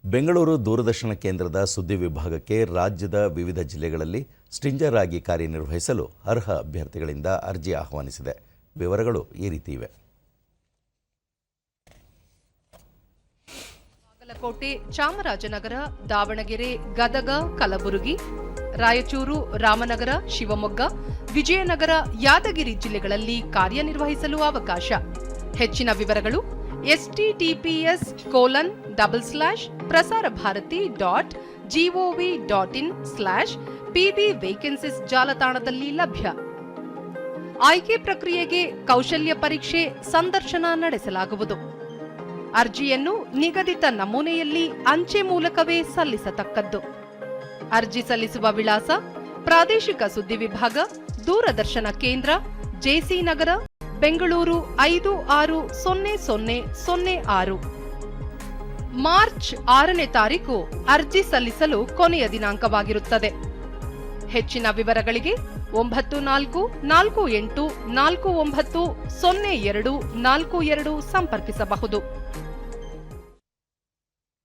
ಬೆಂಗಳೂರು ದೂರದರ್ಶನ ಕೇಂದ್ರದ ಸುದ್ದಿ ವಿಭಾಗಕ್ಕೆ ರಾಜ್ಯದ ವಿವಿಧ ಜಿಲ್ಲೆಗಳಲ್ಲಿ ಸ್ಟಿಂಜರ್ ಆಗಿ ಕಾರ್ಯನಿರ್ವಹಿಸಲು ಅರ್ಹ ಅಭ್ಯರ್ಥಿಗಳಿಂದ ಅರ್ಜಿ ಆಹ್ವಾನಿಸಿದೆ. ವಿವರಗಳು ಈ ರೀತಿ ಇವೆ. ಬಾಗಲಕೋಟೆ, ಚಾಮರಾಜನಗರ, ದಾವಣಗೆರೆ, ಗದಗ, ಕಲಬುರಗಿ, ರಾಯಚೂರು, ರಾಮನಗರ, ಶಿವಮೊಗ್ಗ, ವಿಜಯನಗರ, ಯಾದಗಿರಿ ಜಿಲ್ಲೆಗಳಲ್ಲಿ ಕಾರ್ಯನಿರ್ವಹಿಸಲು ಅವಕಾಶ. ಹೆಚ್ಚಿನ ವಿವರಗಳು https://prasarbharati.gov.in/pbvacancies ಜಾಲತಾಣದಲ್ಲಿ ಲಭ್ಯ. ಆಯ್ಕೆ ಪ್ರಕ್ರಿಯೆಗೆ ಕೌಶಲ್ಯ ಪರೀಕ್ಷೆ, ಸಂದರ್ಶನ ನಡೆಸಲಾಗುವುದು. ಅರ್ಜಿಯನ್ನು ನಿಗದಿತ ನಮೂನೆಯಲ್ಲಿ ಅಂಚೆ ಮೂಲಕವೇ ಸಲ್ಲಿಸತಕ್ಕದ್ದು. ಅರ್ಜಿ ಸಲ್ಲಿಸುವ ವಿಳಾಸ: ಪ್ರಾದೇಶಿಕ ಸುದ್ದಿ ವಿಭಾಗ, ದೂರದರ್ಶನ ಕೇಂದ್ರ, ಜೆಸಿ ನಗರ, ಬೆಂಗಳೂರು 560006. ಮಾರ್ಚ್ 6ನೇ ತಾರೀಕು ಅರ್ಜಿ ಸಲ್ಲಿಸಲು ಕೊನೆಯ ದಿನಾಂಕವಾಗಿರುತ್ತದೆ. ಹೆಚ್ಚಿನ ವಿವರಗಳಿಗೆ 9448490242 ಸಂಪರ್ಕಿಸಬಹುದು.